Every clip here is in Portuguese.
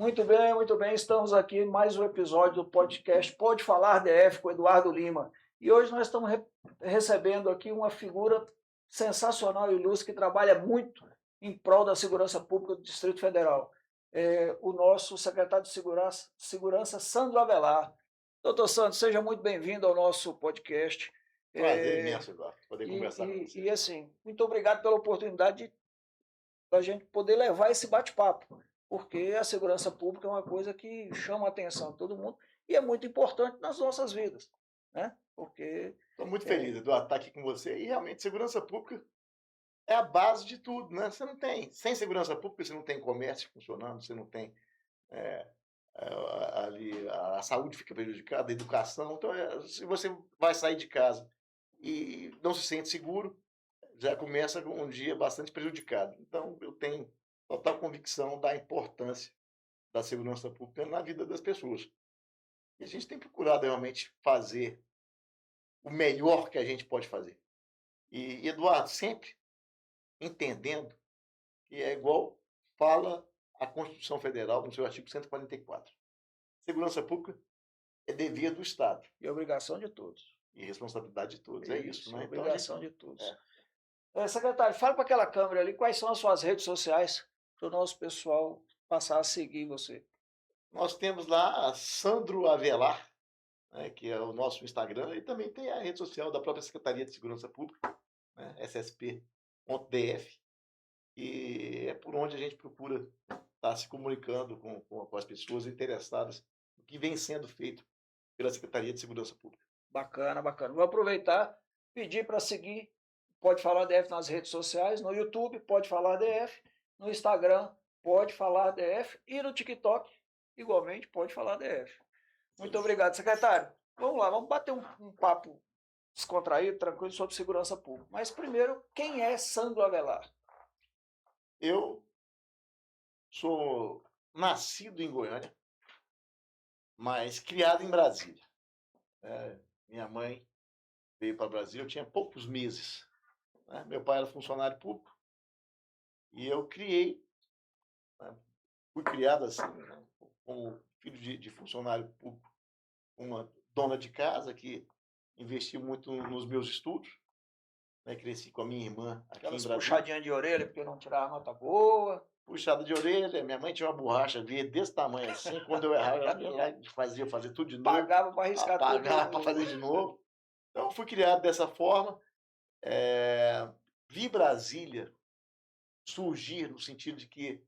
Muito bem, muito bem. Estamos aqui em mais um episódio do podcast Pode Falar DF com Eduardo Lima. E hoje nós estamos recebendo aqui uma figura sensacional e ilustre que trabalha muito em prol da segurança pública do Distrito Federal. O nosso secretário de Segurança, Sandro Avelar. Doutor Sandro, seja muito bem-vindo ao nosso podcast. Prazer imenso, Eduardo, poder conversar com você. E assim, muito obrigado pela oportunidade da gente poder levar esse bate-papo, porque a segurança pública é uma coisa que chama a atenção de todo mundo e é muito importante nas nossas vidas, né? Porque estou muito feliz, Eduardo, estar aqui com você. E realmente, segurança pública é a base de tudo, né? Você não tem, sem segurança pública, você não tem comércio funcionando, você não tem ali a saúde fica prejudicada, a educação. Então, se você vai sair de casa e não se sente seguro, já começa um dia bastante prejudicado. Então, eu tenho total convicção da importância da segurança pública na vida das pessoas. E a gente tem procurado realmente fazer o melhor que a gente pode fazer. E Eduardo, sempre entendendo que é igual fala a Constituição Federal no seu artigo 144. Segurança pública é dever do Estado. E obrigação de todos. E responsabilidade de todos. É isso, né? Obrigação de todos. Secretário, fala para aquela câmera ali quais são as suas redes sociais para o nosso pessoal passar a seguir você. Nós temos lá a Sandro Avelar, né, que é o nosso Instagram, e também tem a rede social da própria Secretaria de Segurança Pública, né, ssp.df, e é por onde a gente procura estar se comunicando com as pessoas interessadas no que vem sendo feito pela Secretaria de Segurança Pública. Bacana, bacana. Vou aproveitar, pedir para seguir Pode Falar DF nas redes sociais, no YouTube Pode Falar DF, no Instagram Pode Falar DF e no TikTok igualmente Pode Falar DF. Muito obrigado, secretário. Vamos lá, vamos bater um papo descontraído, tranquilo sobre segurança pública. Mas primeiro, quem é Sandro Avelar? Eu sou nascido em Goiânia, mas criado em Brasília. Minha mãe veio para Brasília, eu tinha poucos meses. Né? Meu pai era funcionário público e eu fui criado assim, né? Como filho de funcionário público, uma dona de casa que investiu muito nos meus estudos. Né? Cresci com a minha irmã aqui em Brasília. Puxadinha de orelha porque não tirava nota boa. Puxada de orelha, minha mãe tinha uma borracha verde desse tamanho assim, quando eu errava, ela ia lá e fazia tudo de novo. Pagava para arriscar tudo. Pagava para fazer de novo. Então, fui criado dessa forma. Vi Brasília surgir no sentido de que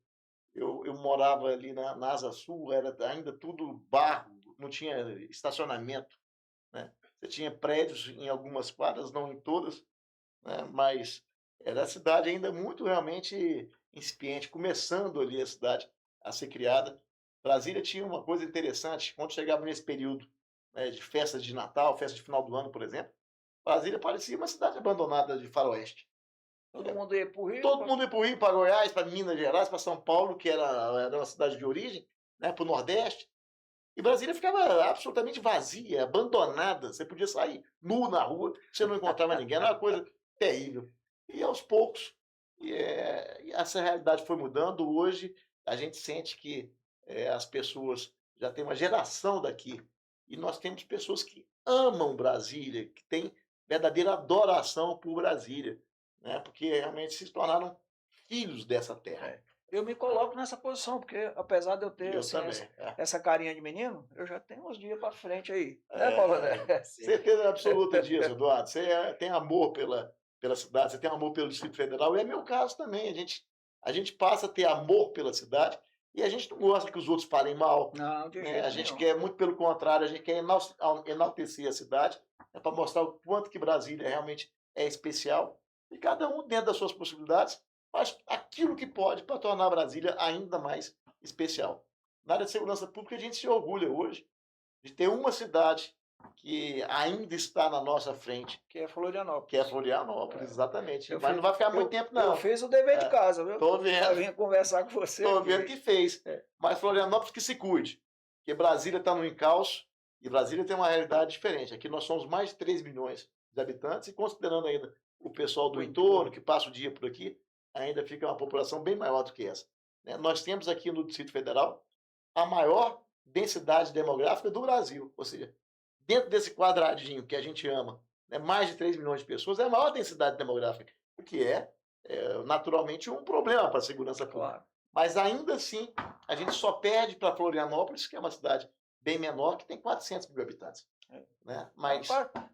eu morava ali na Asa Sul, era ainda tudo barro, não tinha estacionamento. Né? Você tinha prédios em algumas quadras, não em todas, né? Mas era a cidade ainda muito realmente incipiente, começando ali a cidade a ser criada. Brasília tinha uma coisa interessante, quando chegava nesse período, né, de festas de Natal, festa de final do ano, por exemplo, Brasília parecia uma cidade abandonada de faroeste. Todo mundo ia para o Rio? Todo mundo ia para o Rio, para Goiás, para Minas Gerais, para São Paulo, que era uma cidade de origem, né, para o Nordeste. E Brasília ficava absolutamente vazia, abandonada. Você podia sair nu na rua, você não encontrava ninguém. Era uma coisa terrível. E aos poucos, essa realidade foi mudando. Hoje, a gente sente que as pessoas já têm uma geração daqui. E nós temos pessoas que amam Brasília, que têm verdadeira adoração por Brasília, né? Porque realmente se tornaram filhos dessa terra. Eu me coloco nessa posição, porque apesar de eu ter assim, essa carinha de menino, eu já tenho uns dias para frente aí. Né, Paulo? Certeza absoluta disso, Eduardo. Você tem amor pela cidade, você tem amor pelo Distrito Federal, e é meu caso também. A gente passa a ter amor pela cidade e a gente não gosta que os outros falem mal. Não, de jeito né? A gente quer, muito pelo contrário, a gente quer enaltecer a cidade, para mostrar o quanto que Brasília realmente é especial. E cada um, dentro das suas possibilidades, faz aquilo que pode para tornar Brasília ainda mais especial. Na área de segurança pública, a gente se orgulha hoje de ter uma cidade que ainda está na nossa frente. Que é Florianópolis. Que é Florianópolis, exatamente. Mas não vai ficar muito tempo, não. Eu fiz o dever de casa, viu? Estou vendo. Eu vim conversar com você. Estou vendo que fez. Mas Florianópolis que se cuide. Porque Brasília está no encalço e Brasília tem uma realidade diferente. Aqui nós somos mais de 3 milhões de habitantes e considerando ainda o pessoal do entorno, que passa o dia por aqui, ainda fica uma população bem maior do que essa. Nós temos aqui no Distrito Federal a maior densidade demográfica do Brasil. Ou seja, dentro desse quadradinho que a gente ama, né, mais de 3 milhões de pessoas, é a maior densidade demográfica, o que naturalmente um problema para a segurança pública. Claro. Mas ainda assim, a gente só perde para Florianópolis, que é uma cidade bem menor, que tem 400 mil habitantes. É. Né? Mas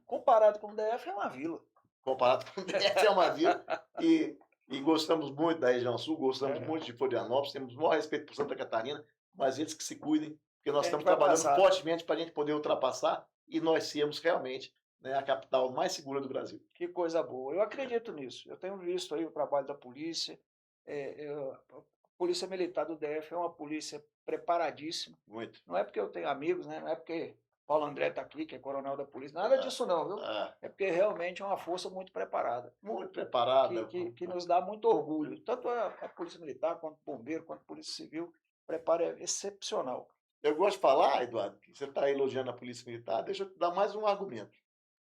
Comparado com o DF, é uma vila. comparado com o DF, é uma vila. E gostamos muito da região sul, gostamos muito de Florianópolis, temos o maior respeito por Santa Catarina, mas eles que se cuidem, porque nós estamos trabalhando fortemente para a gente poder ultrapassar e nós sermos realmente, né, a capital mais segura do Brasil. Que coisa boa. Eu acredito nisso. Eu tenho visto aí o trabalho da polícia. A Polícia Militar do DF é uma polícia preparadíssima. Muito. Não é porque eu tenho amigos, né? Não é porque Paulo André está aqui, que é coronel da polícia. Nada disso não, viu? É porque realmente é uma força muito preparada. Muito preparada. Que nos dá muito orgulho. Tanto a Polícia Militar, quanto o Bombeiro, quanto a Polícia Civil. O preparo é excepcional. Eu gosto de falar, Eduardo, que você está elogiando a Polícia Militar, deixa eu te dar mais um argumento.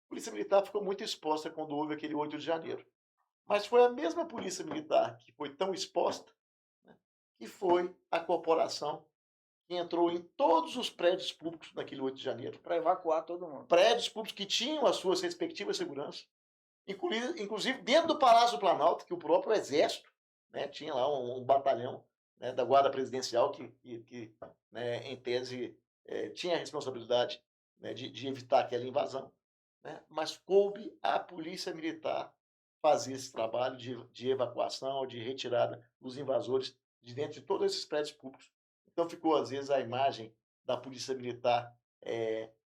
A Polícia Militar ficou muito exposta quando houve aquele 8 de janeiro. Mas foi a mesma Polícia Militar que foi tão exposta, né, que foi a corporação que entrou em todos os prédios públicos naquele 8 de janeiro. Para evacuar todo mundo. Prédios públicos que tinham as suas respectivas seguranças, inclusive dentro do Palácio do Planalto, que o próprio Exército, né, tinha lá um batalhão, né, da Guarda Presidencial que né, em tese, tinha a responsabilidade, né, de evitar aquela invasão. Né, mas coube à Polícia Militar fazer esse trabalho de evacuação, de retirada dos invasores de dentro de todos esses prédios públicos. Então ficou, às vezes, a imagem da Polícia Militar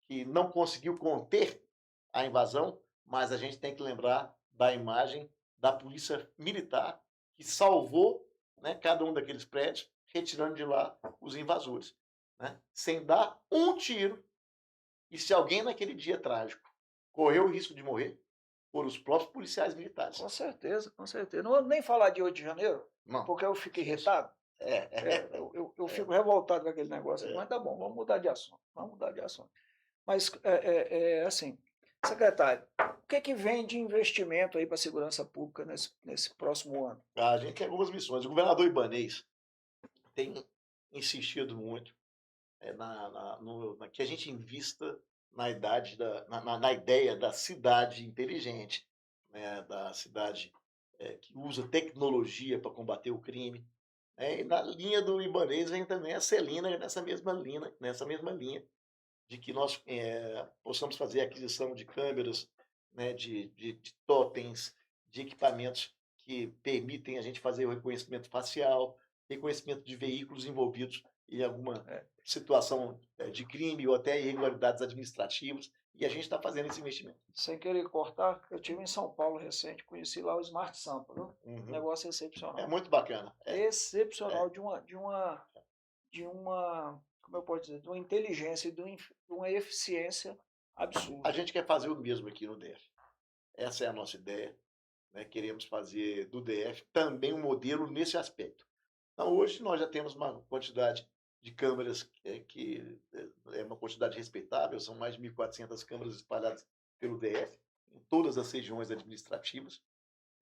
que não conseguiu conter a invasão, mas a gente tem que lembrar da imagem da Polícia Militar que salvou, né, cada um daqueles prédios, retirando de lá os invasores, né, sem dar um tiro. E se alguém naquele dia trágico correu o risco de morrer, foram os próprios policiais militares. Com certeza, com certeza. Não vou nem falar de 8 de janeiro, não, porque eu fico irritado. Eu fico revoltado com aquele negócio. Mas tá bom, vamos mudar de assunto. Vamos mudar de assunto. Mas, assim, secretário, o que vem de investimento aí para a segurança pública nesse próximo ano? A gente tem algumas missões. O governador Ibanez tem insistido muito que a gente invista na ideia da cidade inteligente, né, da cidade que usa tecnologia para combater o crime. E na linha do Ibanez vem também a Celina nessa mesma linha de que nós possamos fazer aquisição de câmeras, né, de totens, de equipamentos que permitem a gente fazer o reconhecimento facial, reconhecimento de veículos envolvidos em alguma situação de crime ou até irregularidades administrativas, e a gente está fazendo esse investimento. Sem querer cortar, eu estive em São Paulo recente, conheci lá o Smart Sampa, viu? Um negócio excepcional. É muito bacana. Excepcional, de uma, como eu posso dizer, de uma inteligência e de uma eficiência absurda. A gente quer fazer o mesmo aqui no DF. Essa é a nossa ideia. Né? Queremos fazer do DF também um modelo nesse aspecto. Então, hoje nós já temos uma quantidade de câmeras que é uma quantidade respeitável, são mais de 1.400 câmeras espalhadas pelo DF, em todas as regiões administrativas.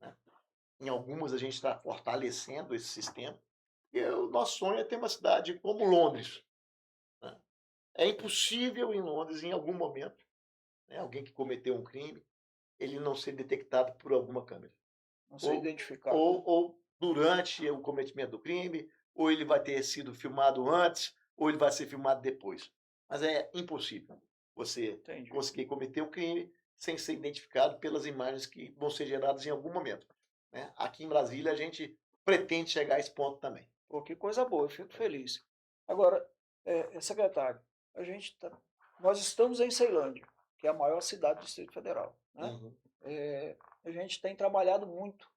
Né? Em algumas a gente está fortalecendo esse sistema. E o nosso sonho é ter uma cidade como Londres. Né? É impossível em Londres, em algum momento, né, alguém que cometeu um crime, ele não ser detectado por alguma câmera. Não ser identificado. Ou durante o cometimento do crime, ou ele vai ter sido filmado antes, ou ele vai ser filmado depois. Mas é impossível você conseguir cometer um crime sem ser identificado pelas imagens que vão ser geradas em algum momento. Né? Aqui em Brasília, a gente pretende chegar a esse ponto também. Pô, que coisa boa, eu fico feliz. Agora, secretário, nós estamos em Ceilândia, que é a maior cidade do Distrito Federal. Né? Uhum. A gente tem trabalhado muito,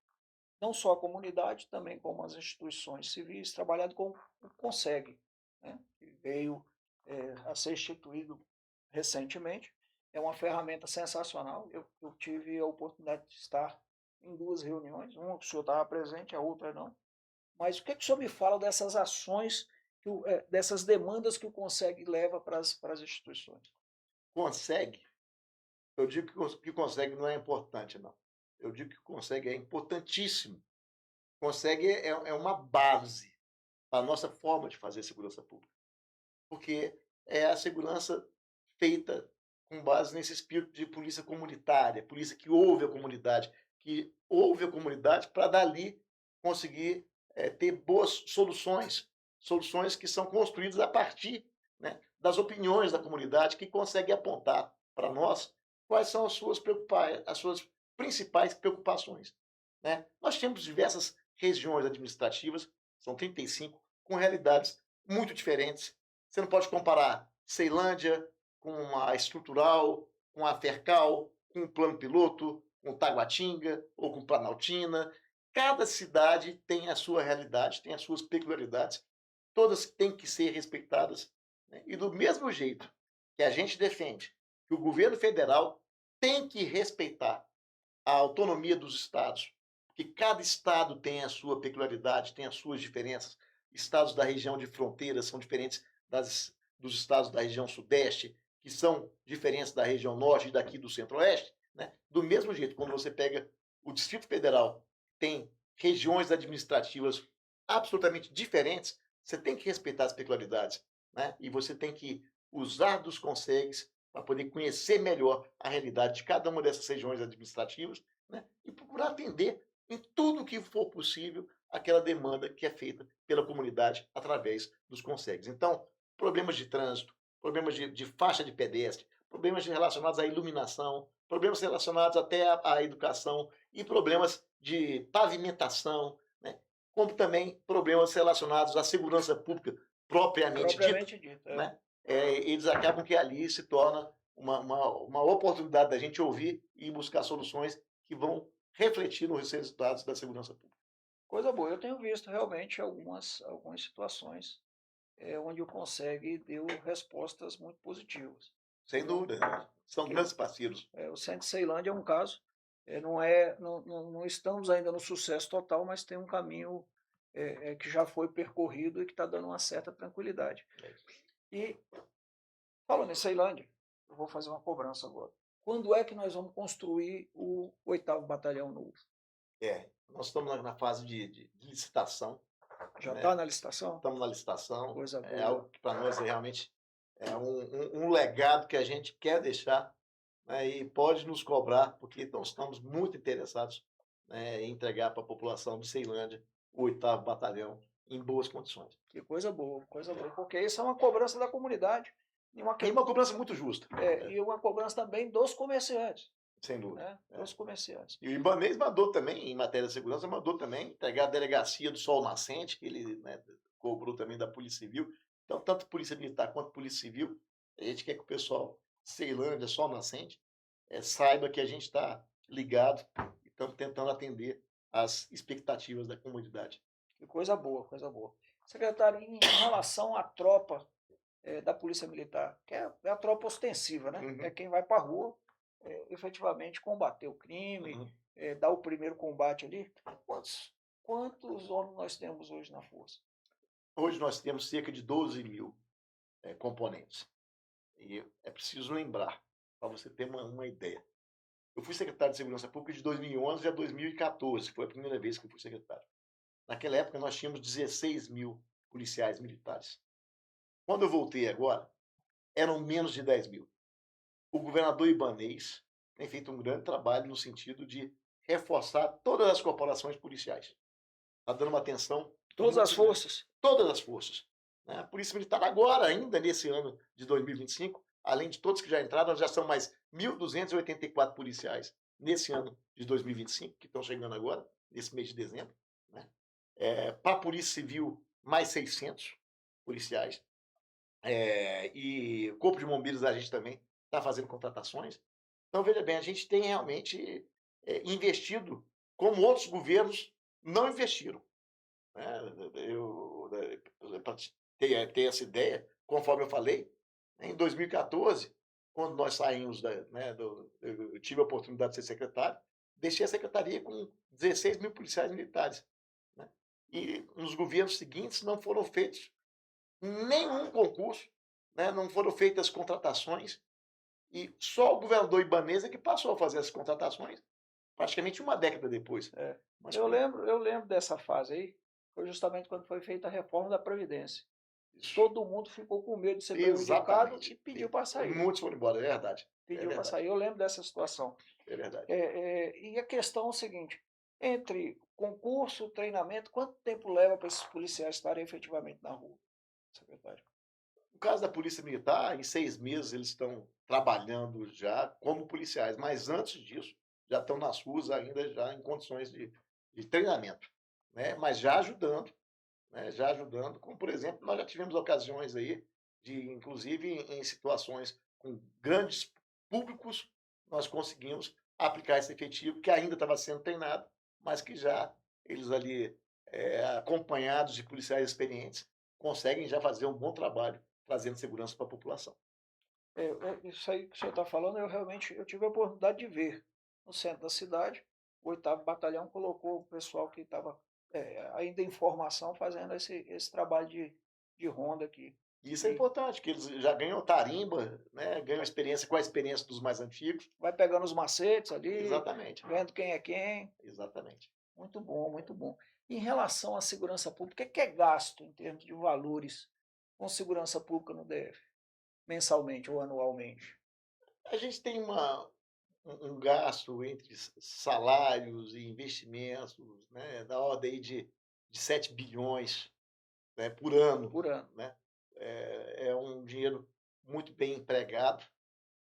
não só a comunidade, também como as instituições civis, trabalhado com o CONSEG, né? Que veio a ser instituído recentemente. É uma ferramenta sensacional. Eu tive a oportunidade de estar em 2 reuniões, uma que o senhor estava presente, a outra não. Mas o que o senhor me fala dessas ações, dessas demandas que o CONSEG leva para as instituições? CONSEG, eu digo que o CONSEG não é importante, não. Eu digo que o CONSEG é importantíssimo. O CONSEG é uma base para a nossa forma de fazer segurança pública. porque é a segurança feita com base nesse espírito de polícia comunitária, polícia que ouve a comunidade para dali conseguir ter boas soluções, soluções que são construídas a partir, né, das opiniões da comunidade, que consegue apontar para nós quais são as suas principais preocupações. Né? Nós temos diversas regiões administrativas, são 35, com realidades muito diferentes. Você não pode comparar Ceilândia com a Estrutural, com a Fercal, com o Plano Piloto, com Taguatinga ou com Planaltina. Cada cidade tem a sua realidade, tem as suas peculiaridades. Todas têm que ser respeitadas. Né? E do mesmo jeito que a gente defende que o governo federal tem que respeitar a autonomia dos estados, porque cada estado tem a sua peculiaridade, tem as suas diferenças. Estados da região de fronteira são diferentes dos estados da região sudeste, que são diferentes da região norte e daqui do centro-oeste. Né? Do mesmo jeito, quando você pega o Distrito Federal, tem regiões administrativas absolutamente diferentes, você tem que respeitar as peculiaridades. Né? E você tem que usar dos consegues para poder conhecer melhor a realidade de cada uma dessas regiões administrativas, né? E procurar atender em tudo que for possível aquela demanda que é feita pela comunidade através dos consegues. Então, problemas de trânsito, problemas de faixa de pedestre, problemas relacionados à iluminação, problemas relacionados até à educação e problemas de pavimentação, né? Como também problemas relacionados à segurança pública propriamente dita, dito. né? Eles acabam que ali se torna uma oportunidade da gente ouvir e buscar soluções que vão refletir nos resultados da segurança pública. Coisa boa. Eu tenho visto realmente algumas situações onde o Conseg deu respostas muito positivas. Sem dúvida, né? São Que grandes parceiros. o Centro Ceilândia é um caso. Não estamos ainda no sucesso total, mas tem um caminho que já foi percorrido e que está dando uma certa tranquilidade. E, falando em Ceilândia, eu vou fazer uma cobrança agora. Quando é que nós vamos construir o 8º Batalhão novo? Nós estamos na fase de licitação. Já né? está na licitação? Estamos na licitação. Coisa boa. É algo que para nós realmente é um legado que a gente quer deixar, né? E pode nos cobrar, porque nós estamos muito interessados, né, em entregar para a população de Ceilândia o 8º Batalhão em boas condições. Que coisa boa, porque isso é uma cobrança da comunidade. E uma cobrança muito justa. E uma cobrança também dos comerciantes. Sem dúvida. Né? Dos comerciantes. E o Ibanez mandou também, em matéria de segurança, mandou também entregar a delegacia do Sol Nascente, que ele, né, cobrou também da Polícia Civil. Então, tanto Polícia Militar quanto Polícia Civil, a gente quer que o pessoal, Ceilândia, Sol Nascente, saiba que a gente está ligado e estamos tentando atender às expectativas da comunidade. Que coisa boa, coisa boa. Secretário, em relação à tropa da Polícia Militar, que é a tropa ostensiva, né? Uhum. É quem vai para a rua efetivamente combater o crime, dar o primeiro combate ali. Quantos homens nós temos hoje na força? Hoje nós temos cerca de 12 mil componentes. E é preciso lembrar, para você ter uma ideia. Eu fui secretário de Segurança Pública de 2011 a 2014, foi a primeira vez que eu fui secretário. Naquela época nós tínhamos 16 mil policiais militares. Quando eu voltei agora, eram menos de 10 mil. O governador Ibanez tem feito um grande trabalho no sentido de reforçar todas as corporações policiais. Está dando uma atenção. Todas as forças? Todas as forças. Né? A Polícia Militar agora, ainda nesse ano de 2025, além de todos que já entraram, já são mais 1.284 policiais nesse ano de 2025, que estão chegando agora, nesse mês de dezembro. Né? Para a Polícia Civil, mais 600 policiais. E o Corpo de Bombeiros da gente também está fazendo contratações. Então, veja bem, a gente tem realmente investido como outros governos não investiram. Para ter essa ideia, conforme eu falei, em 2014, quando nós saímos, eu tive a oportunidade de ser secretário, deixei a secretaria com 16 mil policiais militares. Né? E nos governos seguintes não foram feitos nenhum concurso, né? Não foram feitas contratações, e só o governador Ibanez é que passou a fazer as contratações praticamente uma década depois. Eu lembro dessa fase aí, foi justamente quando foi feita a reforma da Previdência. Isso. todo mundo ficou com medo de ser prejudicado Exatamente. e pediu para sair. Muitos foram embora, é verdade. É Pediu para verdade. sair. Eu lembro dessa situação. É verdade. E a questão é o seguinte: entre concurso, treinamento, quanto tempo leva para esses policiais estarem efetivamente na rua, secretário? No caso da Polícia Militar, em 6 meses eles estão trabalhando já como policiais, mas antes disso já estão nas ruas ainda já em condições de treinamento, né? Mas já ajudando, né? Já ajudando, como por exemplo, nós já tivemos ocasiões aí de, inclusive em situações com grandes públicos, nós conseguimos aplicar esse efetivo que ainda estava sendo treinado, mas que já eles ali, acompanhados de policiais experientes, conseguem já fazer um bom trabalho trazendo segurança para a população. Isso aí que o senhor está falando, eu tive a oportunidade de ver no centro da cidade. O 8º Batalhão colocou o pessoal que estava ainda em formação fazendo esse trabalho de ronda aqui. E isso é E importante, que eles já ganham tarimba, né? Ganham experiência com a experiência dos mais antigos. vai pegando os macetes ali, Exatamente, vendo quem é quem. exatamente. Muito bom, muito bom. Em relação à segurança pública, o que é gasto em termos de valores com segurança pública no DF, mensalmente ou anualmente? A gente tem um gasto entre salários e investimentos, né, da ordem aí de 7 bilhões, né, por ano. Por ano. Né? É um dinheiro muito bem empregado,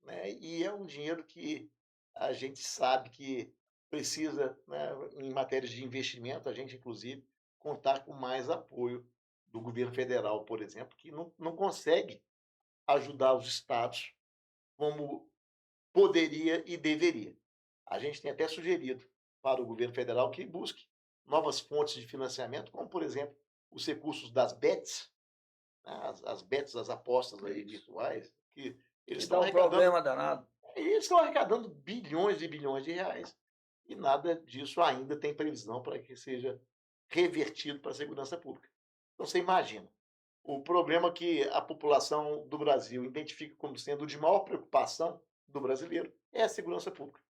né, e é um dinheiro que a gente sabe que precisa, né, em matérias de investimento, a gente, inclusive, contar com mais apoio do governo federal, por exemplo, que não consegue ajudar os estados como poderia e deveria. A gente tem até sugerido para o governo federal que busque novas fontes de financiamento, como, por exemplo, os recursos das bets, né, as bets, as apostas aí virtuais, que eles Que estão dá um arrecadando, problema danado. eles estão arrecadando bilhões e bilhões de reais e nada disso ainda tem previsão para que seja revertido para a segurança pública. Então, você imagina, o problema que a população do Brasil identifica como sendo o de maior preocupação do brasileiro é a segurança pública.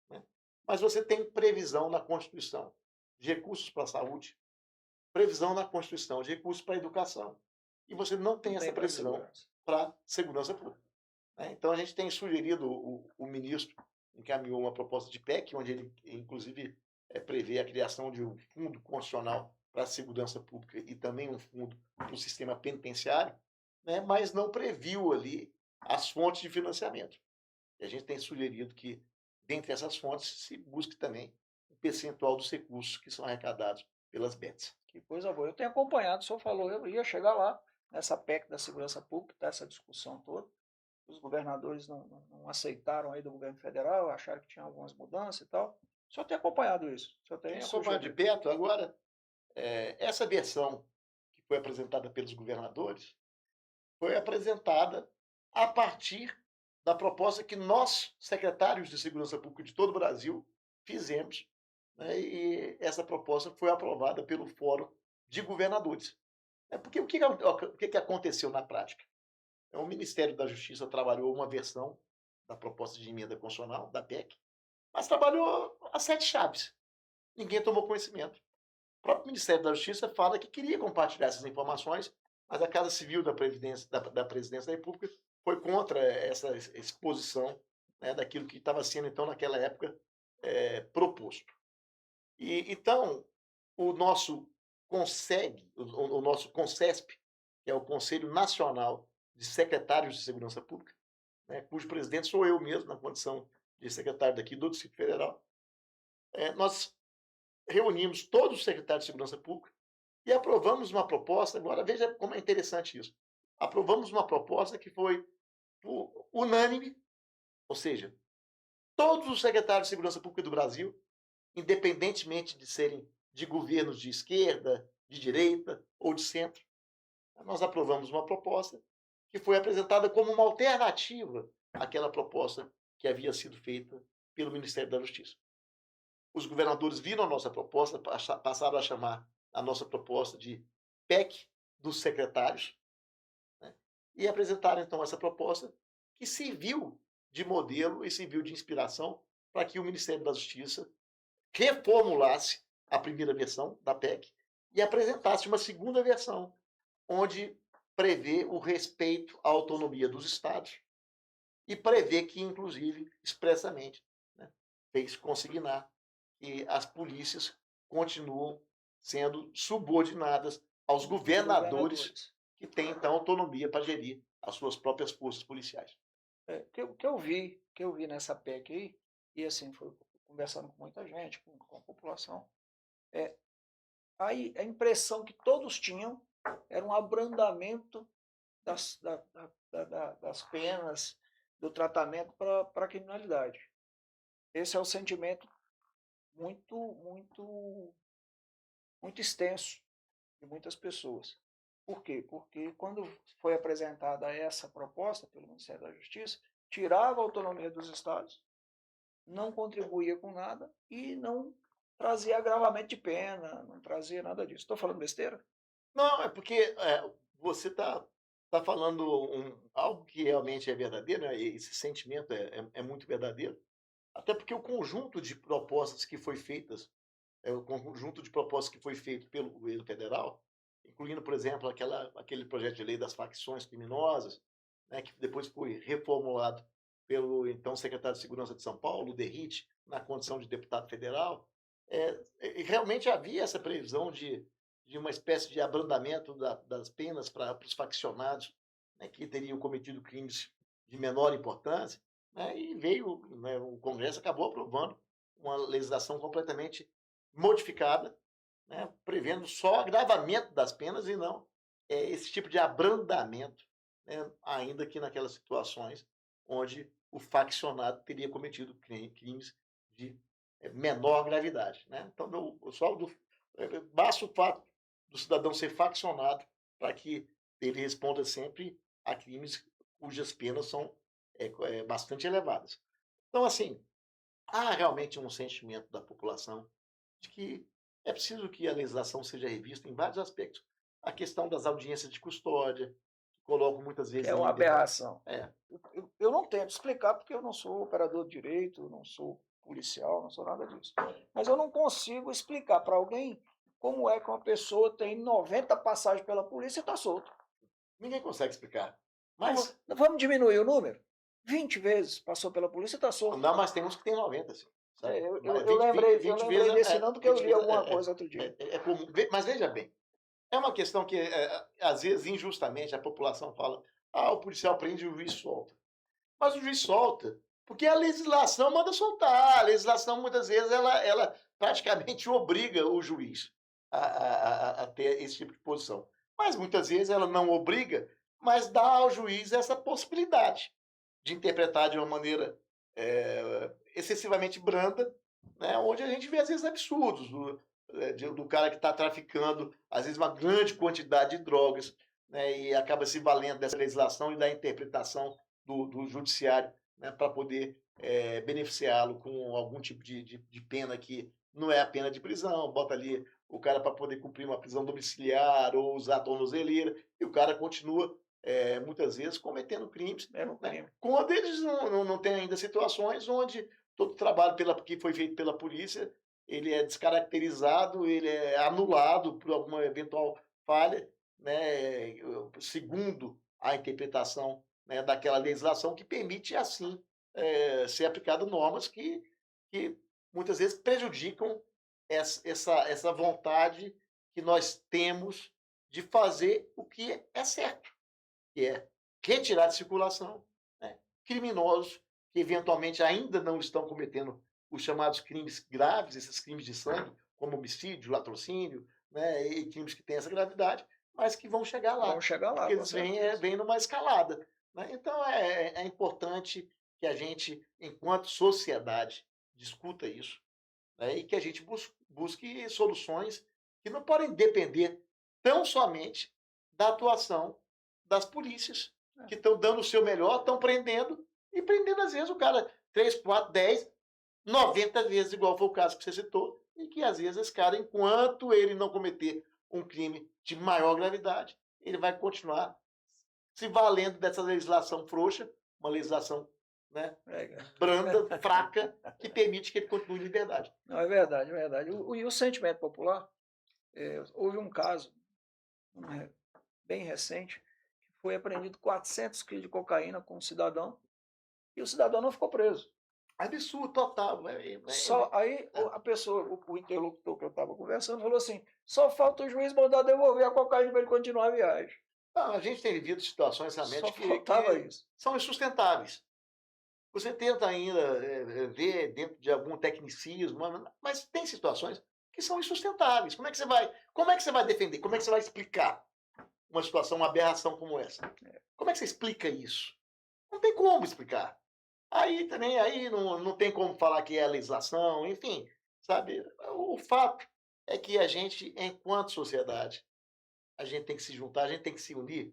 Né? Mas você tem previsão na Constituição de recursos para a saúde, previsão na Constituição de recursos para a educação, e você não tem Não essa tem para previsão segurança. para a segurança pública. Né? Então, a gente tem sugerido, o ministro encaminhou uma proposta de PEC, onde ele, inclusive, prevê a criação de um fundo constitucional para a segurança pública e também um fundo para o sistema penitenciário, né? Mas não previu ali as fontes de financiamento. E a gente tem sugerido que, dentre essas fontes, se busque também o percentual dos recursos que são arrecadados pelas bets. Que coisa boa. Eu tenho acompanhado, o senhor falou, eu ia chegar lá, nessa PEC da segurança pública, tá essa discussão toda. Os governadores não aceitaram aí do governo federal, acharam que tinha algumas mudanças e tal. O senhor tem acompanhado isso? O senhor tem Tem acompanhado de sugerido? perto. Agora, essa versão que foi apresentada pelos governadores foi apresentada a partir da proposta que nós, secretários de Segurança Pública de todo o Brasil, fizemos, né, e essa proposta foi aprovada pelo Fórum de Governadores. Porque o que aconteceu na prática? O Ministério da Justiça trabalhou uma versão da proposta de emenda constitucional, da PEC, mas trabalhou a 7 chaves. Ninguém tomou conhecimento. O próprio Ministério da Justiça fala que queria compartilhar essas informações, mas a Casa Civil da Presidência da República foi contra essa exposição, né, daquilo que estava sendo, então, naquela época, proposto. E, então, o nosso o nosso CONSESP, que é o Conselho Nacional de Secretários de Segurança Pública, né, cujo presidente sou eu mesmo, na condição de secretário daqui do Distrito Federal, nós reunimos todos os secretários de Segurança Pública e aprovamos uma proposta. Agora, veja como é interessante isso. Aprovamos uma proposta que foi unânime, ou seja, todos os secretários de Segurança Pública do Brasil, independentemente de serem de governos de esquerda, de direita ou de centro, nós aprovamos uma proposta que foi apresentada como uma alternativa àquela proposta que havia sido feita pelo Ministério da Justiça. Os governadores viram a nossa proposta, passaram a chamar a nossa proposta de PEC dos secretários, né, e apresentaram então essa proposta que serviu de modelo e serviu de inspiração para que o Ministério da Justiça reformulasse a primeira versão da PEC e apresentasse uma segunda versão, onde prevê o respeito à autonomia dos estados e prevê que, inclusive, expressamente, né, fez consignar que as polícias continuam sendo subordinadas aos governadores que têm, então, autonomia para gerir as suas próprias forças policiais. Que eu vi nessa PEC aí, e assim, foi conversando com muita gente, com a população, aí a impressão que todos tinham era um abrandamento das penas, do tratamento para a criminalidade. Esse é o sentimento muito, muito, muito extenso de muitas pessoas. Por quê? Porque quando foi apresentada essa proposta pelo Ministério da Justiça, tirava a autonomia dos estados, não contribuía com nada e não trazia agravamento de pena, não trazia nada disso. Estou falando besteira? Não, é porque você tá falando algo que realmente é verdadeiro, né? E esse sentimento é muito verdadeiro, até porque o conjunto de propostas que foi feitas, o conjunto de propostas que foi feito pelo governo federal, incluindo, por exemplo, aquele projeto de lei das facções criminosas, né, que depois foi reformulado pelo então secretário de Segurança de São Paulo, o Derrite, na condição de deputado federal, e realmente havia essa previsão de uma espécie de abrandamento das penas para os faccionados, né, que teriam cometido crimes de menor importância, né, e veio, né, o Congresso acabou aprovando uma legislação completamente modificada, né, prevendo só agravamento das penas e não esse tipo de abrandamento, né, ainda que naquelas situações onde o faccionado teria cometido crimes de menor gravidade. Né? Então, basta o fato do cidadão ser faccionado para que ele responda sempre a crimes cujas penas são bastante elevadas. Então, assim, há realmente um sentimento da população de que é preciso que a legislação seja revista em vários aspectos. A questão das audiências de custódia, que colocam muitas vezes É em uma liberdade. aberração. Eu não tento explicar porque eu não sou operador de direito, não sou policial, não sou nada disso. Mas eu não consigo explicar para alguém como é que uma pessoa tem 90 passagens pela polícia e está solto. Ninguém consegue explicar. Mas Vamos diminuir o número? 20 vezes passou pela polícia e está solto. não, mas tem uns que tem 90, assim. Sabe? Eu lembrei desse não porque eu li alguma coisa outro dia. É comum. Mas veja bem, é uma questão que, às vezes, injustamente, a população fala: o policial prende e o juiz solta. Mas o juiz solta porque a legislação manda soltar. A legislação, muitas vezes, ela praticamente obriga o juiz a ter esse tipo de posição. Mas, muitas vezes, ela não obriga, mas dá ao juiz essa possibilidade de interpretar de uma maneira excessivamente branda, né, onde a gente vê, às vezes, absurdos do cara que está traficando, às vezes, uma grande quantidade de drogas, né, e acaba se valendo dessa legislação e da interpretação do judiciário, né, para poder beneficiá-lo com algum tipo de pena que não é a pena de prisão, bota ali o cara para poder cumprir uma prisão domiciliar ou usar a tornozeleira, e o cara continua, muitas vezes, cometendo crimes, né, quando eles não têm ainda situações onde todo o trabalho que foi feito pela polícia ele é descaracterizado, ele é anulado por alguma eventual falha, né, segundo a interpretação, né, daquela legislação que permite, assim, ser aplicado normas que muitas vezes prejudicam essa vontade que nós temos de fazer o que é certo, que é retirar de circulação, né, criminosos que eventualmente ainda não estão cometendo os chamados crimes graves, esses crimes de sangue, como homicídio, latrocínio, né, e crimes que têm essa gravidade, mas que vão chegar lá. Vão chegar lá, porque eles vêm numa escalada. Né? Então, é importante que a gente, enquanto sociedade, discuta isso, né, e que a gente busque soluções que não podem depender tão somente da atuação das polícias, que estão dando o seu melhor, estão prendendo, e prendendo, às vezes, o cara 3, 4, 10, 90 vezes, igual foi o caso que você citou, e que, às vezes, esse cara, enquanto ele não cometer um crime de maior gravidade, ele vai continuar se valendo dessa legislação frouxa, uma legislação, né, branda, fraca, que permite que ele continue em liberdade. Não, é verdade, é verdade. E o sentimento popular, houve um caso bem recente, foi apreendido 400 quilos de cocaína com um cidadão e o cidadão não ficou preso. Absurdo total. Só aí a pessoa, o interlocutor que eu estava conversando, falou assim: só falta o juiz mandar devolver a cocaína para ele continuar a viagem. Não, a gente tem vivido situações realmente Só que faltava isso. são insustentáveis. Você tenta ainda ver dentro de algum tecnicismo, mas tem situações que são insustentáveis. Como é que você vai defender? Como é que você vai explicar uma situação, uma aberração como essa? Como é que você explica isso? Não tem como explicar. Aí também não tem como falar que é a legislação, enfim, sabe? O fato é que a gente, enquanto sociedade, a gente tem que se juntar, a gente tem que se unir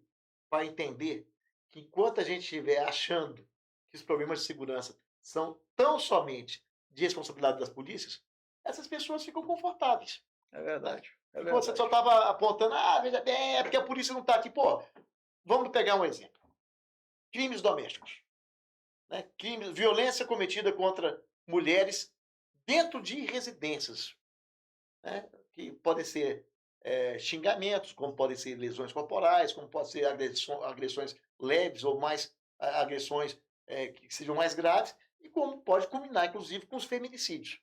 para entender que enquanto a gente estiver achando que os problemas de segurança são tão somente de responsabilidade das polícias, essas pessoas ficam confortáveis. É verdade. É Enquanto você verdade. só estava apontando, veja bem, é porque a polícia não está aqui. Pô, vamos pegar um exemplo. Crimes domésticos. Né? Violência cometida contra mulheres dentro de residências. Né? Que podem ser xingamentos, como podem ser lesões corporais, como podem ser agressões leves ou mais agressões que sejam mais graves, e como pode culminar, inclusive, com os feminicídios.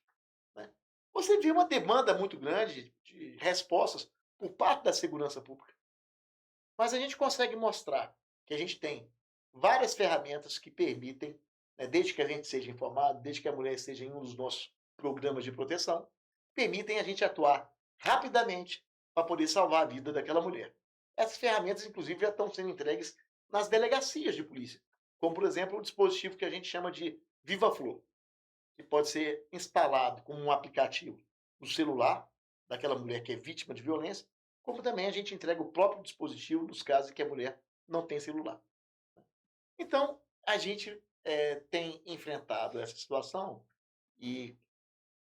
Né? Você viu uma demanda muito grande de respostas por parte da segurança pública. Mas a gente consegue mostrar que a gente tem várias ferramentas que permitem, né, desde que a gente seja informado, desde que a mulher esteja em um dos nossos programas de proteção, permitem a gente atuar rapidamente para poder salvar a vida daquela mulher. Essas ferramentas, inclusive, já estão sendo entregues nas delegacias de polícia, como, por exemplo, o dispositivo que a gente chama de Viva Flor, que pode ser instalado como um aplicativo no celular daquela mulher que é vítima de violência, como também a gente entrega o próprio dispositivo nos casos em que a mulher não tem celular. Então, a gente tem enfrentado essa situação e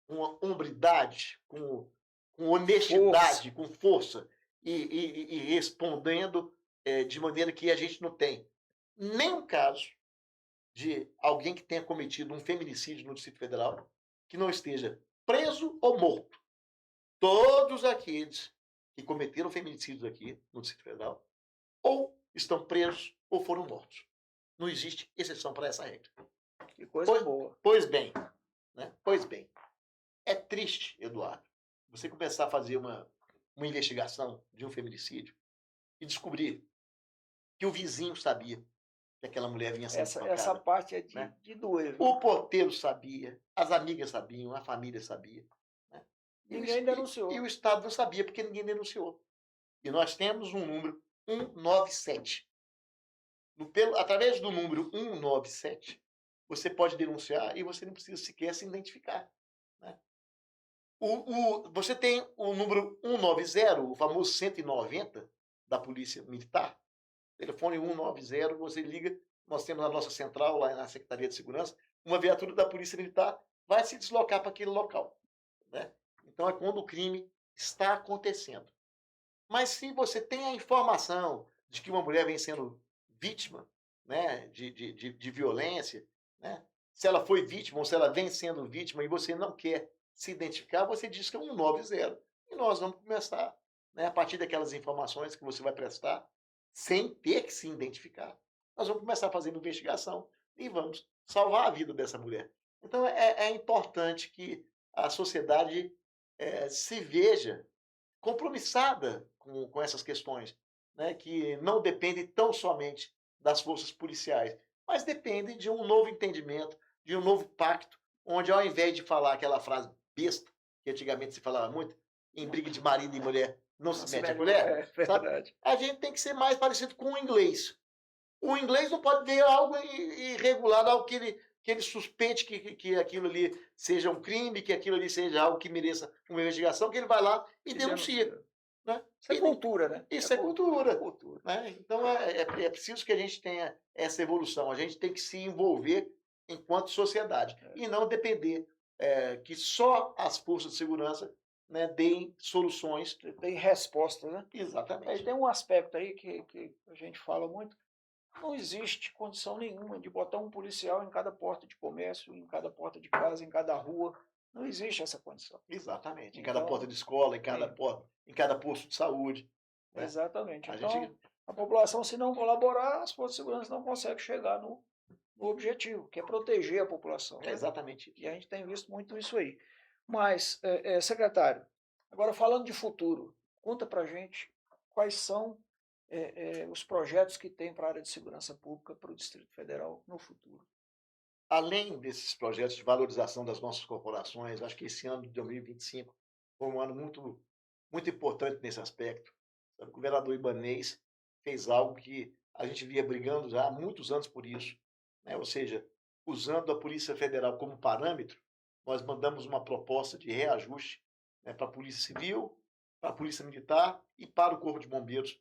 com hombridade, com honestidade, com força, e respondendo de maneira que a gente não tem nenhum caso de alguém que tenha cometido um feminicídio no Distrito Federal que não esteja preso ou morto. Todos aqueles que cometeram feminicídios aqui no Distrito Federal ou estão presos ou foram mortos. Não existe exceção para essa regra. Que coisa boa. Pois bem, né? Pois bem, é triste, Eduardo, você começar a fazer uma investigação de um feminicídio e descobrir que o vizinho sabia que aquela mulher vinha sendo espancada. Essa parte é de doer. Viu? O porteiro sabia, as amigas sabiam, a família sabia. Né? Ninguém denunciou. E o Estado não sabia porque ninguém denunciou. E nós temos um número 197. Através do número 197, você pode denunciar e você não precisa sequer se identificar. Né? Você tem o número 190, o famoso 190 da Polícia Militar. Telefone 190, você liga, nós temos a nossa central lá na Secretaria de Segurança, uma viatura da Polícia Militar vai se deslocar para aquele local. Né? Então é quando o crime está acontecendo. Mas se você tem a informação de que uma mulher vem sendo vítima, né, de violência, né, se ela foi vítima ou se ela vem sendo vítima e você não quer se identificar, você diz que é 190 e nós vamos começar, né, a partir daquelas informações que você vai prestar, sem ter que se identificar, nós vamos começar a fazer uma investigação e vamos salvar a vida dessa mulher. Então é importante que a sociedade se veja compromissada com essas questões, né, que não dependem tão somente das forças policiais, mas dependem de um novo entendimento, de um novo pacto, onde ao invés de falar aquela frase besta, que antigamente se falava muito, em briga de marido e mulher, não se mete a colher, verdade. A gente tem que ser mais parecido com o inglês. O inglês não pode ver algo irregular, algo que ele suspeite que aquilo ali seja um crime, que aquilo ali seja algo que mereça uma investigação, que ele vai lá e denuncia. Né? Isso é cultura, né? Isso é cultura. Né? Então é preciso que a gente tenha essa evolução. A gente tem que se envolver enquanto sociedade e não depender que só as forças de segurança, né, deem soluções. Tem resposta, né? Exatamente. Aí tem um aspecto aí que a gente fala muito. Não existe condição nenhuma de botar um policial em cada porta de comércio, em cada porta de casa, em cada rua. Não existe essa condição. Exatamente. Em cada porta de escola, em cada posto de saúde. Né? Exatamente. A Então, gente A população, se não colaborar, as forças de segurança não conseguem chegar no objetivo, que é proteger a população. É Né? exatamente isso. E a gente tem visto muito isso aí. Mas, secretário, agora falando de futuro, conta para a gente quais são os projetos que tem para a área de segurança pública para o Distrito Federal no futuro. Além desses projetos de valorização das nossas corporações, acho que esse ano de 2025 foi um ano muito importante nesse aspecto. O governador Ibanez fez algo que a gente via brigando já há muitos anos por isso, né? Ou seja, usando a Polícia Federal como parâmetro, nós mandamos uma proposta de reajuste, né, para a Polícia Civil, para a Polícia Militar e para o Corpo de Bombeiros,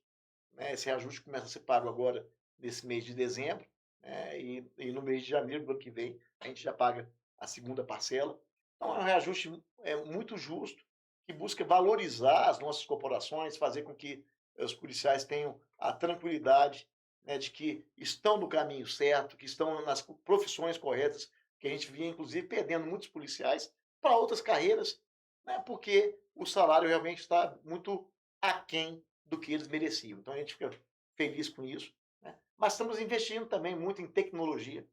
né? Esse reajuste começa a ser pago agora nesse mês de dezembro, né? E no mês de janeiro do ano que vem a gente já paga a segunda parcela. Então é um reajuste muito justo, que busca valorizar as nossas corporações, fazer com que os policiais tenham a tranquilidade, né, de que estão no caminho certo, que estão nas profissões corretas, que a gente vinha, inclusive, perdendo muitos policiais para outras carreiras, né, porque o salário realmente está muito aquém do que eles mereciam. Então a gente fica feliz com isso. Né? Mas estamos investindo também muito em tecnologia,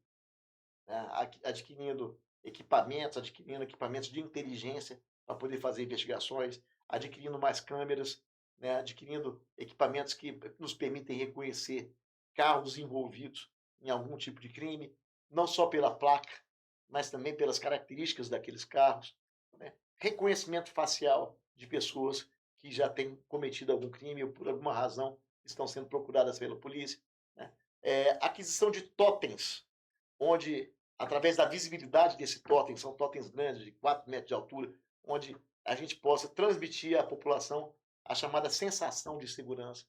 né? Adquirindo equipamentos de inteligência para poder fazer investigações, adquirindo mais câmeras, né? Adquirindo equipamentos que nos permitem reconhecer carros envolvidos em algum tipo de crime, não só pela placa, mas também pelas características daqueles carros, né? Reconhecimento facial de pessoas que já têm cometido algum crime ou por alguma razão estão sendo procuradas pela polícia, né? Aquisição de totens, onde, através da visibilidade desse totem, são totens grandes, de 4 metros de altura, onde a gente possa transmitir à população a chamada sensação de segurança.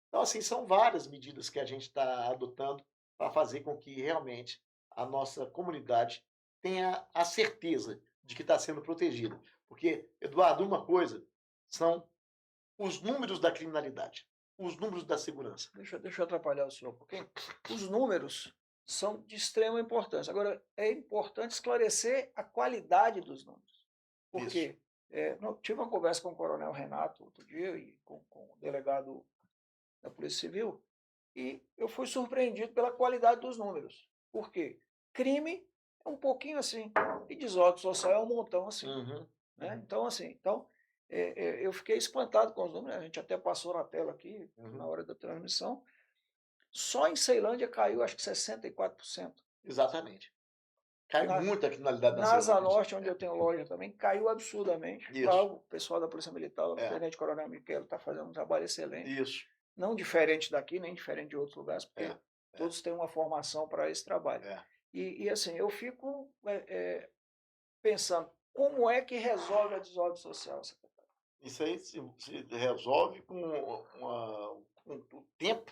Então, assim, são várias medidas que a gente está adotando para fazer com que realmente a nossa comunidade tenha a certeza de que está sendo protegida. Porque, Eduardo, uma coisa são os números da criminalidade, os números da segurança. Deixa eu atrapalhar o senhor um pouquinho. Os números são de extrema importância. Agora, é importante esclarecer a qualidade dos números. Por Isso. quê? Tive uma conversa com o coronel Renato outro dia e com o delegado da Polícia Civil, e eu fui surpreendido pela qualidade dos números. Por quê? Crime é um pouquinho assim, e desordem social é um montão assim. Uhum. Né? Então, assim, eu fiquei espantado com os números, a gente até passou na tela aqui, na hora da transmissão. Só em Ceilândia caiu, acho que 64%. Exatamente. Cai Na, muito a criminalidade na Asa nacional. Norte, onde eu tenho loja também, caiu absurdamente. Isso. Lá o pessoal da Polícia Militar, o É. Tenente Coronel Miquel, está fazendo um trabalho excelente. Isso. Não diferente daqui, nem diferente de outros lugares, porque todos têm uma formação para esse trabalho. E assim, eu fico pensando, como é que resolve a desordem social, secretário? Isso aí se resolve com o tempo.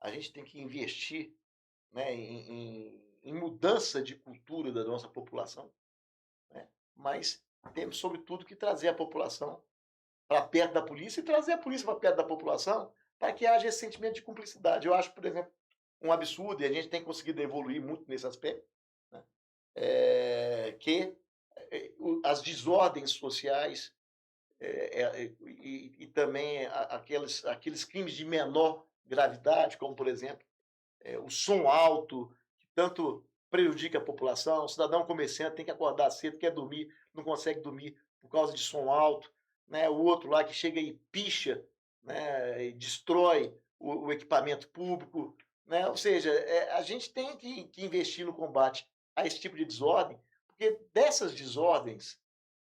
A gente tem que investir, né, em mudança de cultura da nossa população, né? Mas temos, sobretudo, que trazer a população para perto da polícia e trazer a polícia para perto da população para que haja esse sentimento de cumplicidade. Eu acho, por exemplo, um absurdo, e a gente tem conseguido evoluir muito nesse aspecto, né? Que as desordens sociais e também aqueles crimes de menor gravidade, como, por exemplo, o som alto, que tanto prejudica a população. O cidadão comerciante tem que acordar cedo, quer dormir, não consegue dormir por causa de som alto. Né? O outro lá que chega e picha, né? E destrói o equipamento público. Né? Ou seja, a gente tem que investir no combate a esse tipo de desordem, porque dessas desordens,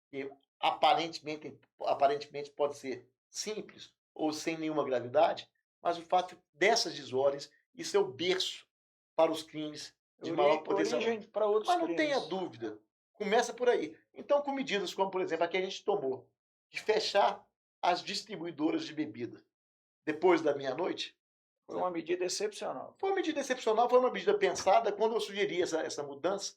que aparentemente pode ser simples ou sem nenhuma gravidade, mas o fato dessas desordens, isso é o berço para os crimes de maior potencial. Para outros Mas não crimes. tenha dúvida, começa por aí. Então, com medidas como, por exemplo, a que a gente tomou, de fechar as distribuidoras de bebida depois da meia-noite. Foi uma medida excepcional. Foi uma medida excepcional, foi uma medida pensada. Quando eu sugeri essa mudança,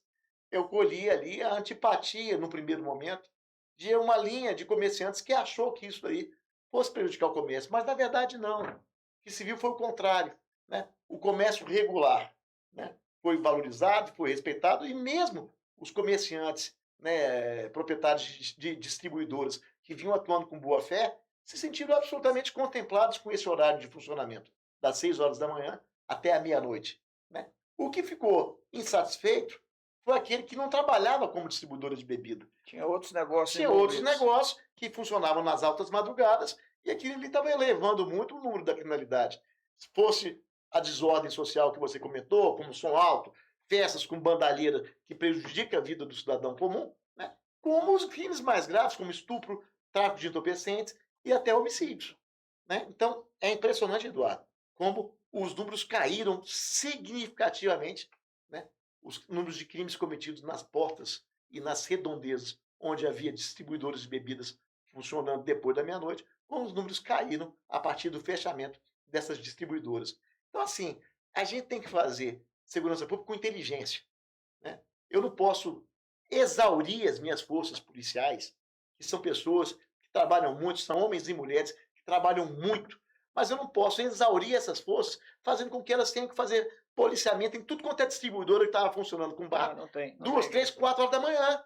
eu colhi ali a antipatia, no primeiro momento, de uma linha de comerciantes que achou que isso aí fosse prejudicar o comércio. Mas, na verdade, não. O que se viu foi o contrário. Né? O comércio regular, né, foi valorizado, foi respeitado, e mesmo os comerciantes, né, proprietários de distribuidoras que vinham atuando com boa fé, se sentiram absolutamente contemplados com esse horário de funcionamento. das 6 horas da manhã até a meia-noite, né? O que ficou insatisfeito foi aquele que não trabalhava como distribuidora de bebida. Tinha outros negócios Tinha outros envolvidos. negócios que funcionavam nas altas madrugadas e aquilo ali estava elevando muito o número da criminalidade. Se fosse a desordem social que você comentou, como som alto, festas com bandalheira que prejudica a vida do cidadão comum, né? Como os crimes mais graves, como estupro, tráfico de entorpecentes e até homicídios, né? Então, é impressionante, Eduardo, como os números caíram significativamente, né? Os números de crimes cometidos nas portas e nas redondezas, onde havia distribuidores de bebidas funcionando depois da meia-noite, como os números caíram a partir do fechamento dessas distribuidoras. Então, assim, a gente tem que fazer segurança pública com inteligência, né? Eu não posso exaurir as minhas forças policiais, que são pessoas que trabalham muito, são homens e mulheres que trabalham muito, mas eu não posso exaurir essas forças fazendo com que elas tenham que fazer policiamento em tudo quanto é distribuidora que estava funcionando com bar, Não tem. 2, 3, 4 horas da manhã,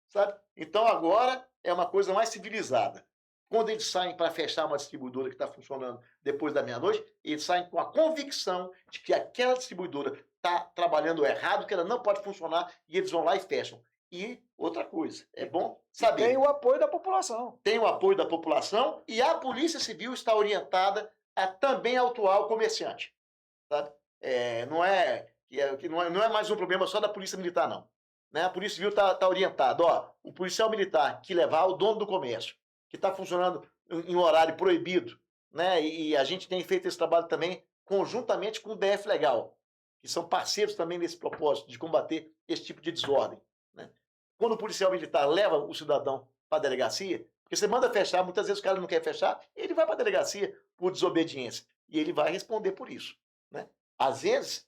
sabe? Então agora é uma coisa mais civilizada. Quando eles saem para fechar uma distribuidora que está funcionando depois da meia-noite, eles saem com a convicção de que aquela distribuidora está trabalhando errado, que ela não pode funcionar, e eles vão lá e fecham. E outra coisa, é bom saber. Tem o apoio da população. Tem o apoio da população e a Polícia Civil está orientada a também autuar o comerciante, sabe? Não é mais um problema só da Polícia Militar, não. Né? A Polícia Civil está orientada. Ó, o policial militar que levar o dono do comércio, que está funcionando em horário proibido, né? E a gente tem feito esse trabalho também conjuntamente com o DF Legal, que são parceiros também nesse propósito de combater esse tipo de desordem, né? Quando o policial militar leva o cidadão para a delegacia, porque você manda fechar, muitas vezes o cara não quer fechar, ele vai para a delegacia por desobediência e ele vai responder por isso, né? Às vezes,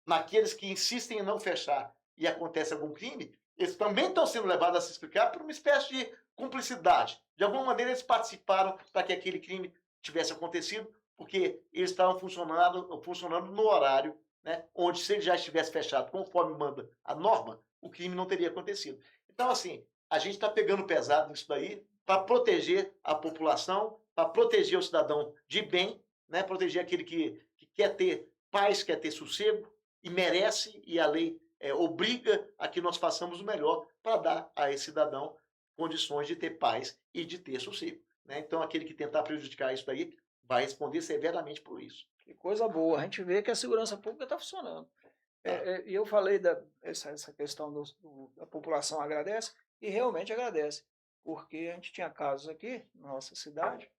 naqueles que insistem em não fechar e acontece algum crime, eles também estão sendo levados a se explicar por uma espécie de cumplicidade. De alguma maneira, eles participaram para que aquele crime tivesse acontecido, porque eles estavam funcionando no horário, né, onde, se ele já estivesse fechado conforme manda a norma, o crime não teria acontecido. Então, assim, a gente está pegando pesado nisso daí para proteger a população, para proteger o cidadão de bem, né, proteger aquele que quer ter paz, quer ter sossego e merece, e a lei obriga a que nós façamos o melhor para dar a esse cidadão condições de ter paz e de ter sossego, né? Então, aquele que tentar prejudicar isso daí vai responder severamente por isso. Que coisa boa. A gente vê que a segurança pública está funcionando. E eu falei essa questão da população agradece, e realmente agradece. Porque a gente tinha casos aqui na nossa cidade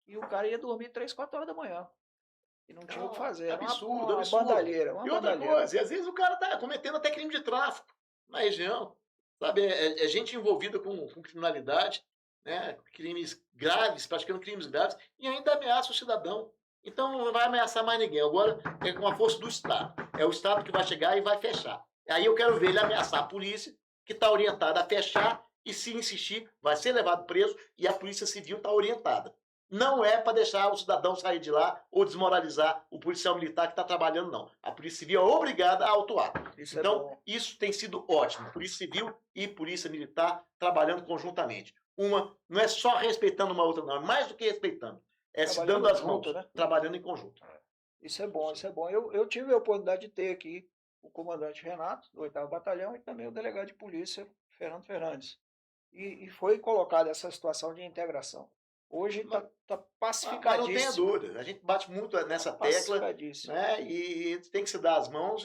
e o cara ia dormir 3, 4 horas da manhã. E não tinha o que fazer. Era Absurdo, uma absurdo. bandalheira. E outra coisa, e às vezes o cara está cometendo até crime de tráfico na região. Sabe, é gente envolvida com criminalidade, né? Crimes graves, praticando crimes graves, e ainda ameaça o cidadão. Então não vai ameaçar mais ninguém. Agora é com a força do Estado. É o Estado que vai chegar e vai fechar. Aí eu quero ver ele ameaçar a polícia, que está orientada a fechar, e se insistir, vai ser levado preso, e a Polícia Civil está orientada. Não é para deixar o cidadão sair de lá ou desmoralizar o policial militar que está trabalhando, não. A Polícia Civil é obrigada a autuar. Então, isso tem sido ótimo. Polícia Civil e Polícia Militar trabalhando conjuntamente. Uma não é só respeitando uma outra, não. É mais do que respeitando. É se dando as mãos, né? Trabalhando em conjunto. Isso é bom, isso é bom. Eu tive a oportunidade de ter aqui o comandante Renato, do 8º Batalhão, e também o delegado de polícia, Fernando Fernandes. E foi colocada essa situação de integração. Hoje está pacificadíssimo. Mas não tenha dúvida, a gente bate muito nessa tecla, né? E tem que se dar as mãos,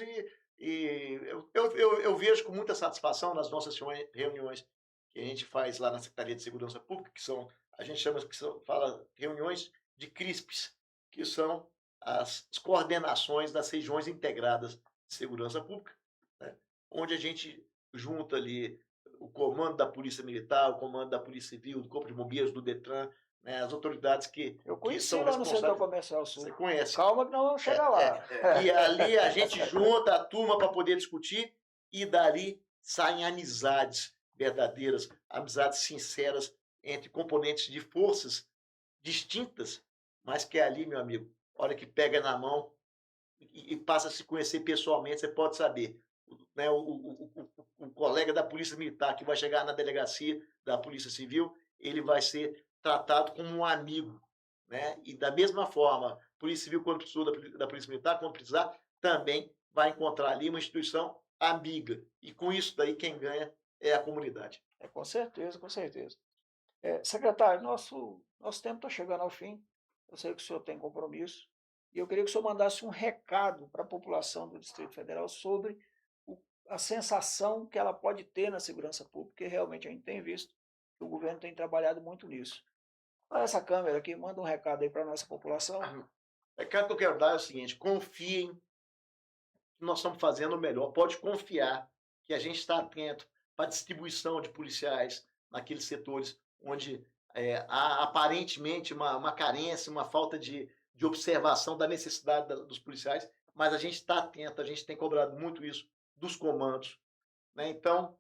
e eu vejo com muita satisfação nas nossas reuniões que a gente faz lá na Secretaria de Segurança Pública, a gente fala reuniões de CRISPs, que são as coordenações das regiões integradas de segurança pública, né? Onde a gente junta ali o comando da Polícia Militar, o comando da Polícia Civil, do Corpo de Bombeiros, do DETRAN, né, as autoridades que são lá no Setor Comercial Sul. Você conhece. Calma que nós vamos chegar lá. E ali a gente junta a turma para poder discutir, e dali saem amizades verdadeiras, amizades sinceras entre componentes de forças distintas, mas que é ali, meu amigo, a hora que pega na mão e passa a se conhecer pessoalmente, você pode saber, né, o colega da Polícia Militar que vai chegar na delegacia da Polícia Civil, ele vai ser tratado como um amigo, né? E da mesma forma, Polícia Civil, quando precisou da Polícia Militar, quando precisar, também vai encontrar ali uma instituição amiga. E com isso daí, quem ganha é a comunidade. Com certeza, com certeza. Secretário, nosso tempo está chegando ao fim. Eu sei que o senhor tem compromisso. E eu queria que o senhor mandasse um recado para a população do Distrito Federal sobre a sensação que ela pode ter na segurança pública, porque realmente a gente tem visto que o governo tem trabalhado muito nisso. Olha essa câmera aqui, manda um recado aí para a nossa população. O recado que eu quero dar é o seguinte: confiem que nós estamos fazendo o melhor. Pode confiar que a gente está atento para a distribuição de policiais naqueles setores onde há aparentemente uma carência, uma falta de observação da necessidade dos policiais, mas a gente está atento, a gente tem cobrado muito isso dos comandos, né? Então,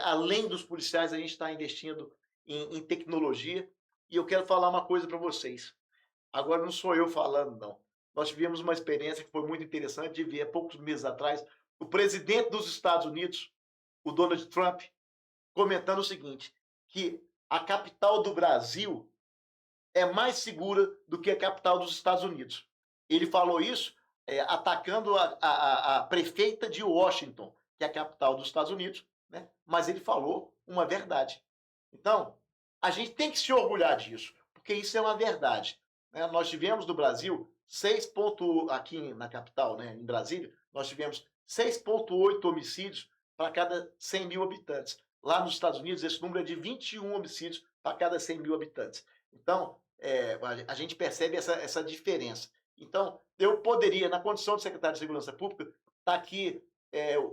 além dos policiais, a gente está investindo em tecnologia. E eu quero falar uma coisa para vocês. Agora não sou eu falando, não. Nós tivemos uma experiência que foi muito interessante de ver, há poucos meses atrás, o presidente dos Estados Unidos, o Donald Trump, comentando o seguinte, que a capital do Brasil é mais segura do que a capital dos Estados Unidos. Ele falou isso atacando a prefeita de Washington, que é a capital dos Estados Unidos, né? Mas ele falou uma verdade. Então, a gente tem que se orgulhar disso, porque isso é uma verdade, né? Nós tivemos no Brasil aqui na capital, né, em Brasília, nós tivemos 6,8 homicídios para cada 100 mil habitantes. Lá nos Estados Unidos, esse número é de 21 homicídios para cada 100 mil habitantes. Então, a gente percebe essa diferença. Então, eu poderia, na condição de secretário de Segurança Pública, estar aqui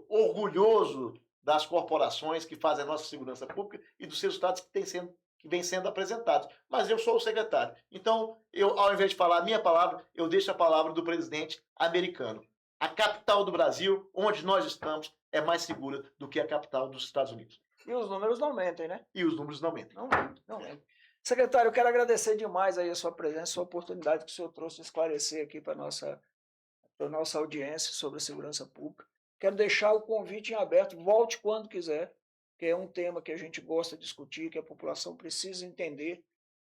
orgulhoso das corporações que fazem a nossa segurança pública e dos resultados que vêm sendo apresentados. Mas eu sou o secretário. Então, ao invés de falar a minha palavra, eu deixo a palavra do presidente americano. A capital do Brasil, onde nós estamos, é mais segura do que a capital dos Estados Unidos. E os números não aumentem, né? E os números não aumentam. Não aumentam. Secretário, eu quero agradecer demais aí a sua presença, a sua oportunidade que o senhor trouxe de esclarecer aqui para a nossa audiência sobre a segurança pública. Quero deixar o convite em aberto, volte quando quiser, que é um tema que a gente gosta de discutir, que a população precisa entender,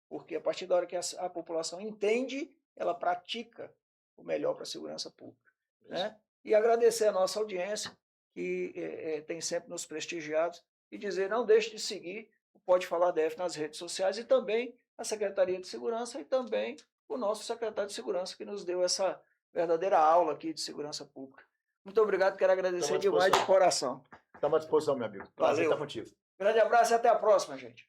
porque a partir da hora que a população entende, ela pratica o melhor para a segurança pública, né? E agradecer a nossa audiência, que tem sempre nos prestigiado, e dizer, não deixe de seguir o Pode Falar DF nas redes sociais e também a Secretaria de Segurança e também o nosso secretário de Segurança, que nos deu essa verdadeira aula aqui de segurança pública. Muito obrigado, quero agradecer demais de coração. Estamos à disposição, meu amigo. Prazer estar contigo. Grande abraço e até a próxima, gente.